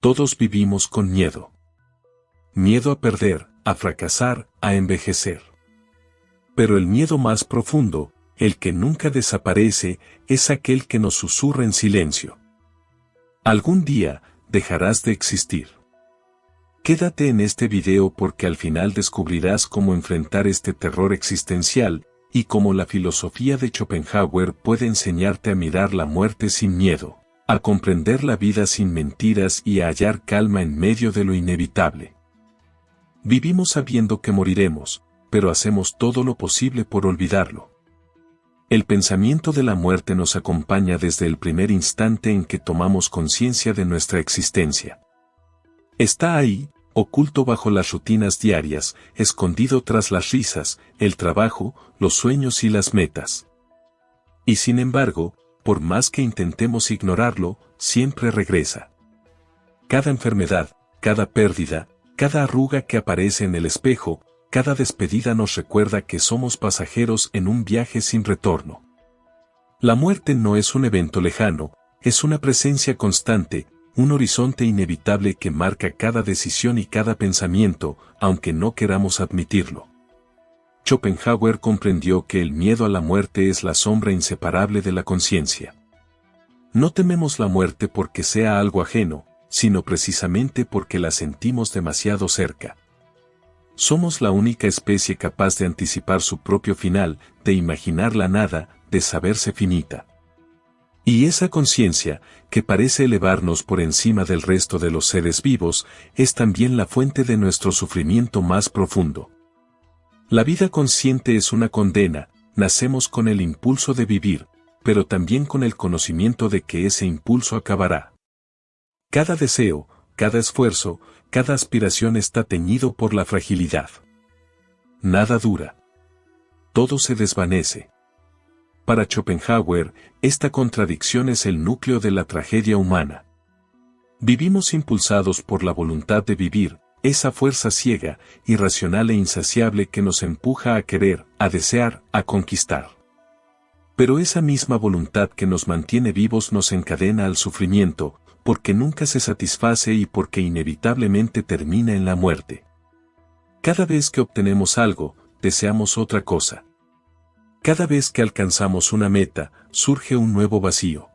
Todos vivimos con miedo. Miedo a perder, a fracasar, a envejecer. Pero el miedo más profundo, el que nunca desaparece, es aquel que nos susurra en silencio. Algún día, dejarás de existir. Quédate en este video porque al final descubrirás cómo enfrentar este terror existencial, y cómo la filosofía de Schopenhauer puede enseñarte a mirar la muerte sin miedo, a comprender la vida sin mentiras y a hallar calma en medio de lo inevitable. Vivimos sabiendo que moriremos, pero hacemos todo lo posible por olvidarlo. El pensamiento de la muerte nos acompaña desde el primer instante en que tomamos conciencia de nuestra existencia. Está ahí, oculto bajo las rutinas diarias, escondido tras las risas, el trabajo, los sueños y las metas. Y sin embargo, por más que intentemos ignorarlo, siempre regresa. Cada enfermedad, cada pérdida, cada arruga que aparece en el espejo, cada despedida nos recuerda que somos pasajeros en un viaje sin retorno. La muerte no es un evento lejano, es una presencia constante, un horizonte inevitable que marca cada decisión y cada pensamiento, aunque no queramos admitirlo. Schopenhauer comprendió que el miedo a la muerte es la sombra inseparable de la conciencia. No tememos la muerte porque sea algo ajeno, sino precisamente porque la sentimos demasiado cerca. Somos la única especie capaz de anticipar su propio final, de imaginar la nada, de saberse finita. Y esa conciencia, que parece elevarnos por encima del resto de los seres vivos, es también la fuente de nuestro sufrimiento más profundo. La vida consciente es una condena, nacemos con el impulso de vivir, pero también con el conocimiento de que ese impulso acabará. Cada deseo, cada esfuerzo, cada aspiración está teñido por la fragilidad. Nada dura. Todo se desvanece. Para Schopenhauer, esta contradicción es el núcleo de la tragedia humana. Vivimos impulsados por la voluntad de vivir, esa fuerza ciega, irracional e insaciable que nos empuja a querer, a desear, a conquistar. Pero esa misma voluntad que nos mantiene vivos nos encadena al sufrimiento, porque nunca se satisface y porque inevitablemente termina en la muerte. Cada vez que obtenemos algo, deseamos otra cosa. Cada vez que alcanzamos una meta, surge un nuevo vacío.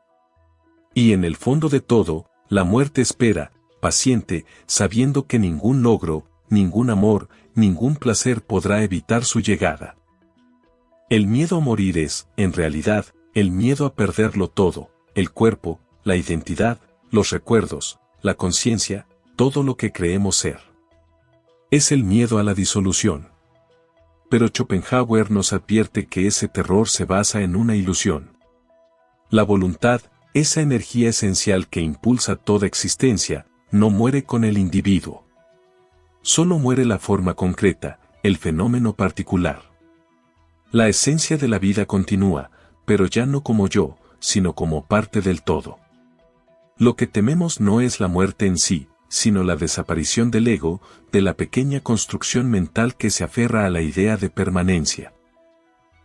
Y en el fondo de todo, la muerte espera, paciente, sabiendo que ningún logro, ningún amor, ningún placer podrá evitar su llegada. El miedo a morir es, en realidad, el miedo a perderlo todo, el cuerpo, la identidad, los recuerdos, la conciencia, todo lo que creemos ser. Es el miedo a la disolución. Pero Schopenhauer nos advierte que ese terror se basa en una ilusión. La voluntad, esa energía esencial que impulsa toda existencia, no muere con el individuo. Solo muere la forma concreta, el fenómeno particular. La esencia de la vida continúa, pero ya no como yo, sino como parte del todo. Lo que tememos no es la muerte en sí, sino la desaparición del ego, de la pequeña construcción mental que se aferra a la idea de permanencia.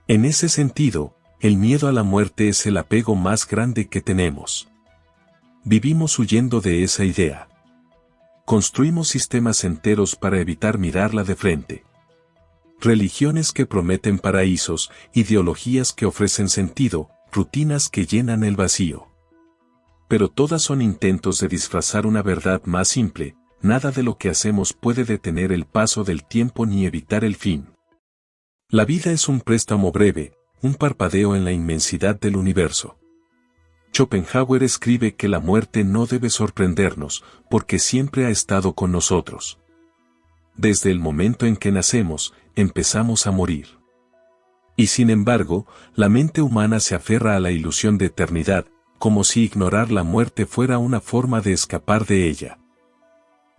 En ese sentido, el miedo a la muerte es el apego más grande que tenemos. Vivimos huyendo de esa idea. Construimos sistemas enteros para evitar mirarla de frente. Religiones que prometen paraísos, ideologías que ofrecen sentido, rutinas que llenan el vacío. Pero todas son intentos de disfrazar una verdad más simple, nada de lo que hacemos puede detener el paso del tiempo ni evitar el fin. La vida es un préstamo breve, un parpadeo en la inmensidad del universo. Schopenhauer escribe que la muerte no debe sorprendernos, porque siempre ha estado con nosotros. Desde el momento en que nacemos, empezamos a morir. Y sin embargo, la mente humana se aferra a la ilusión de eternidad, como si ignorar la muerte fuera una forma de escapar de ella.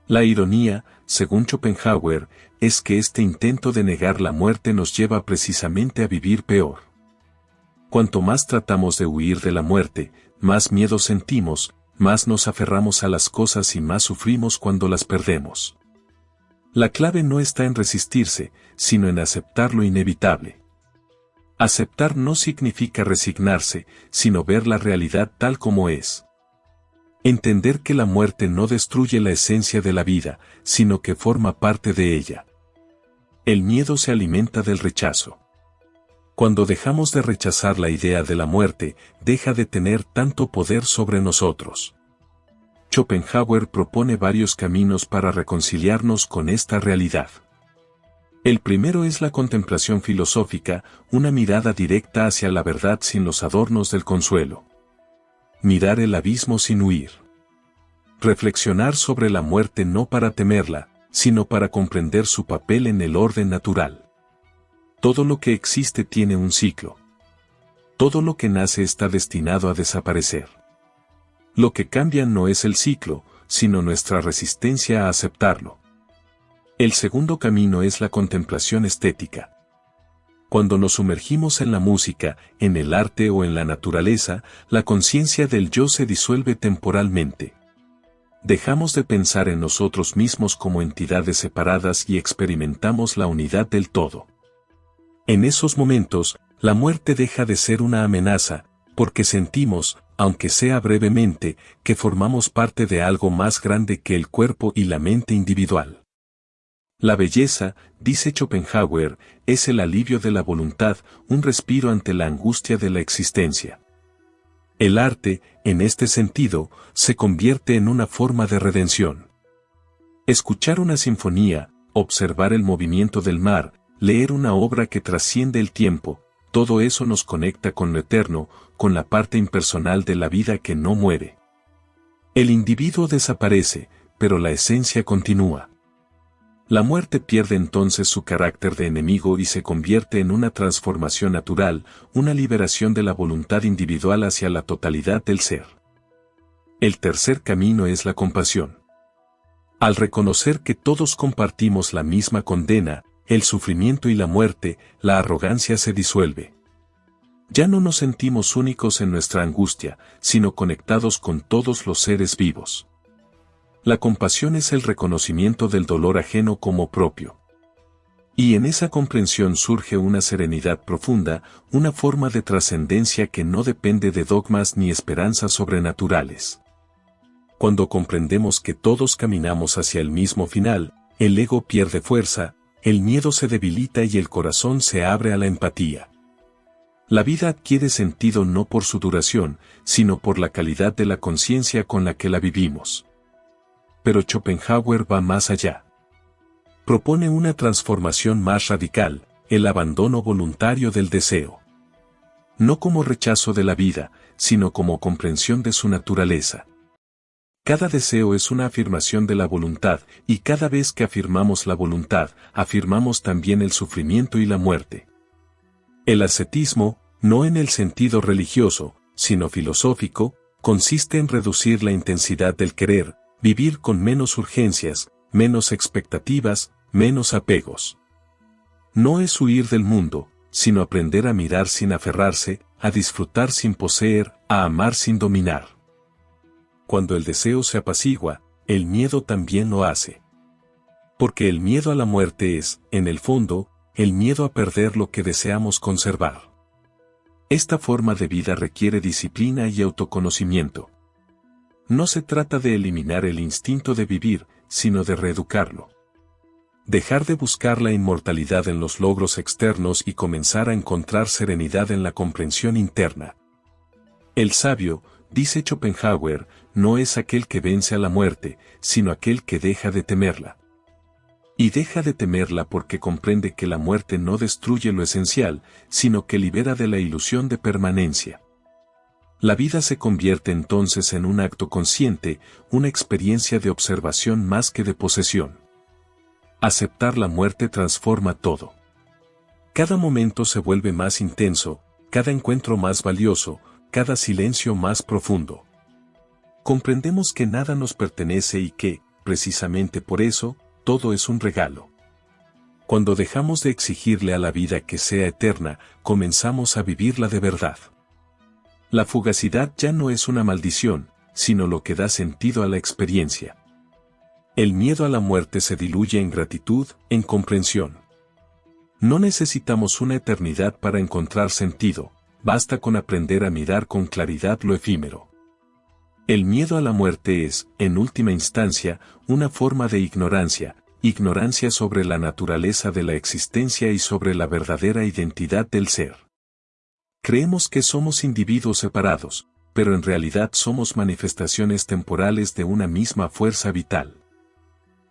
La ironía, según Schopenhauer, es que este intento de negar la muerte nos lleva precisamente a vivir peor. Cuanto más tratamos de huir de la muerte, más miedo sentimos, más nos aferramos a las cosas y más sufrimos cuando las perdemos. La clave no está en resistirse, sino en aceptar lo inevitable. Aceptar no significa resignarse, sino ver la realidad tal como es. Entender que la muerte no destruye la esencia de la vida, sino que forma parte de ella. El miedo se alimenta del rechazo. Cuando dejamos de rechazar la idea de la muerte, deja de tener tanto poder sobre nosotros. Schopenhauer propone varios caminos para reconciliarnos con esta realidad. El primero es la contemplación filosófica, una mirada directa hacia la verdad sin los adornos del consuelo. Mirar el abismo sin huir. Reflexionar sobre la muerte no para temerla, sino para comprender su papel en el orden natural. Todo lo que existe tiene un ciclo. Todo lo que nace está destinado a desaparecer. Lo que cambia no es el ciclo, sino nuestra resistencia a aceptarlo. El segundo camino es la contemplación estética. Cuando nos sumergimos en la música, en el arte o en la naturaleza, la conciencia del yo se disuelve temporalmente. Dejamos de pensar en nosotros mismos como entidades separadas y experimentamos la unidad del todo. En esos momentos, la muerte deja de ser una amenaza, porque sentimos, aunque sea brevemente, que formamos parte de algo más grande que el cuerpo y la mente individual. La belleza, dice Schopenhauer, es el alivio de la voluntad, un respiro ante la angustia de la existencia. El arte, en este sentido, se convierte en una forma de redención. Escuchar una sinfonía, observar el movimiento del mar, leer una obra que trasciende el tiempo, todo eso nos conecta con lo eterno, con la parte impersonal de la vida que no muere. El individuo desaparece, pero la esencia continúa. La muerte pierde entonces su carácter de enemigo y se convierte en una transformación natural, una liberación de la voluntad individual hacia la totalidad del ser. El tercer camino es la compasión. Al reconocer que todos compartimos la misma condena, el sufrimiento y la muerte, la arrogancia se disuelve. Ya no nos sentimos únicos en nuestra angustia, sino conectados con todos los seres vivos. La compasión es el reconocimiento del dolor ajeno como propio. Y en esa comprensión surge una serenidad profunda, una forma de trascendencia que no depende de dogmas ni esperanzas sobrenaturales. Cuando comprendemos que todos caminamos hacia el mismo final, el ego pierde fuerza, el miedo se debilita y el corazón se abre a la empatía. La vida adquiere sentido no por su duración, sino por la calidad de la conciencia con la que la vivimos. Pero Schopenhauer va más allá. Propone una transformación más radical, el abandono voluntario del deseo. No como rechazo de la vida, sino como comprensión de su naturaleza. Cada deseo es una afirmación de la voluntad, y cada vez que afirmamos la voluntad, afirmamos también el sufrimiento y la muerte. El ascetismo, no en el sentido religioso, sino filosófico, consiste en reducir la intensidad del querer, vivir con menos urgencias, menos expectativas, menos apegos. No es huir del mundo, sino aprender a mirar sin aferrarse, a disfrutar sin poseer, a amar sin dominar. Cuando el deseo se apacigua, el miedo también lo hace. Porque el miedo a la muerte es, en el fondo, el miedo a perder lo que deseamos conservar. Esta forma de vida requiere disciplina y autoconocimiento. No se trata de eliminar el instinto de vivir, sino de reeducarlo. Dejar de buscar la inmortalidad en los logros externos y comenzar a encontrar serenidad en la comprensión interna. El sabio, dice Schopenhauer, no es aquel que vence a la muerte, sino aquel que deja de temerla. Y deja de temerla porque comprende que la muerte no destruye lo esencial, sino que libera de la ilusión de permanencia. La vida se convierte entonces en un acto consciente, una experiencia de observación más que de posesión. Aceptar la muerte transforma todo. Cada momento se vuelve más intenso, cada encuentro más valioso, cada silencio más profundo. Comprendemos que nada nos pertenece y que, precisamente por eso, todo es un regalo. Cuando dejamos de exigirle a la vida que sea eterna, comenzamos a vivirla de verdad. La fugacidad ya no es una maldición, sino lo que da sentido a la experiencia. El miedo a la muerte se diluye en gratitud, en comprensión. No necesitamos una eternidad para encontrar sentido, basta con aprender a mirar con claridad lo efímero. El miedo a la muerte es, en última instancia, una forma de ignorancia sobre la naturaleza de la existencia y sobre la verdadera identidad del ser. Creemos que somos individuos separados, pero en realidad somos manifestaciones temporales de una misma fuerza vital.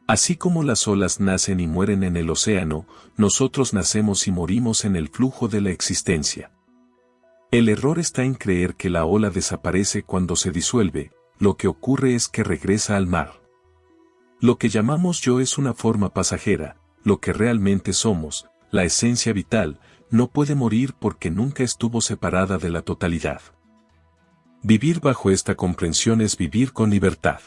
Así como las olas nacen y mueren en el océano, nosotros nacemos y morimos en el flujo de la existencia. El error está en creer que la ola desaparece cuando se disuelve, lo que ocurre es que regresa al mar. Lo que llamamos yo es una forma pasajera, lo que realmente somos, la esencia vital, no puede morir porque nunca estuvo separada de la totalidad. Vivir bajo esta comprensión es vivir con libertad.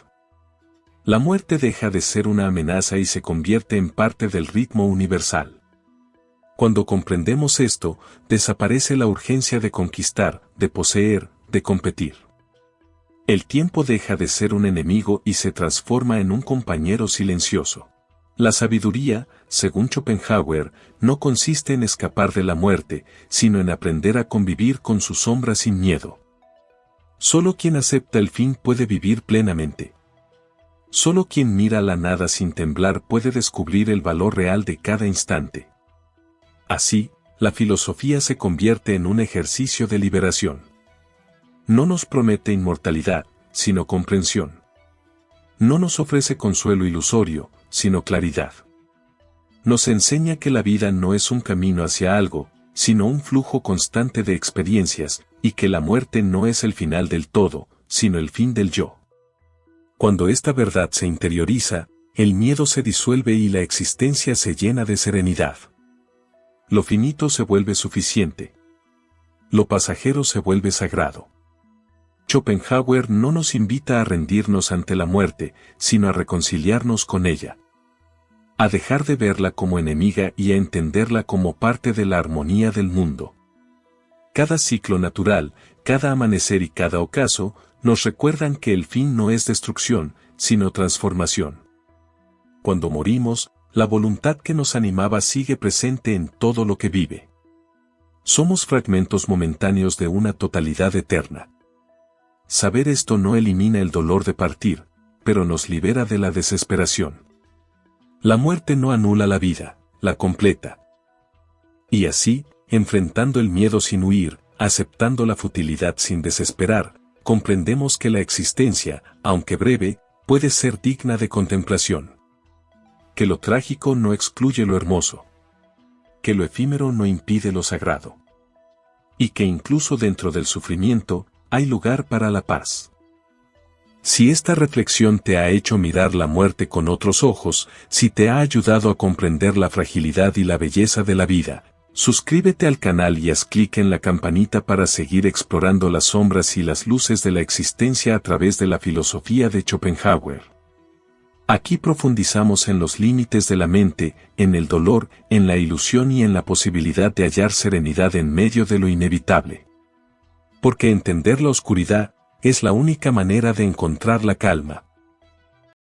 La muerte deja de ser una amenaza y se convierte en parte del ritmo universal. Cuando comprendemos esto, desaparece la urgencia de conquistar, de poseer, de competir. El tiempo deja de ser un enemigo y se transforma en un compañero silencioso. La sabiduría, según Schopenhauer, no consiste en escapar de la muerte, sino en aprender a convivir con su sombra sin miedo. Solo quien acepta el fin puede vivir plenamente. Solo quien mira la nada sin temblar puede descubrir el valor real de cada instante. Así, la filosofía se convierte en un ejercicio de liberación. No nos promete inmortalidad, sino comprensión. No nos ofrece consuelo ilusorio, sino claridad. Nos enseña que la vida no es un camino hacia algo, sino un flujo constante de experiencias, y que la muerte no es el final del todo, sino el fin del yo. Cuando esta verdad se interioriza, el miedo se disuelve y la existencia se llena de serenidad. Lo finito se vuelve suficiente. Lo pasajero se vuelve sagrado. Schopenhauer no nos invita a rendirnos ante la muerte, sino a reconciliarnos con ella. A dejar de verla como enemiga y a entenderla como parte de la armonía del mundo. Cada ciclo natural, cada amanecer y cada ocaso, nos recuerdan que el fin no es destrucción, sino transformación. Cuando morimos, la voluntad que nos animaba sigue presente en todo lo que vive. Somos fragmentos momentáneos de una totalidad eterna. Saber esto no elimina el dolor de partir, pero nos libera de la desesperación. La muerte no anula la vida, la completa. Y así, enfrentando el miedo sin huir, aceptando la futilidad sin desesperar, comprendemos que la existencia, aunque breve, puede ser digna de contemplación. Que lo trágico no excluye lo hermoso. Que lo efímero no impide lo sagrado. Y que incluso dentro del sufrimiento, hay lugar para la paz. Si esta reflexión te ha hecho mirar la muerte con otros ojos, si te ha ayudado a comprender la fragilidad y la belleza de la vida, suscríbete al canal y haz clic en la campanita para seguir explorando las sombras y las luces de la existencia a través de la filosofía de Schopenhauer. Aquí profundizamos en los límites de la mente, en el dolor, en la ilusión y en la posibilidad de hallar serenidad en medio de lo inevitable. Porque entender la oscuridad es la única manera de encontrar la calma.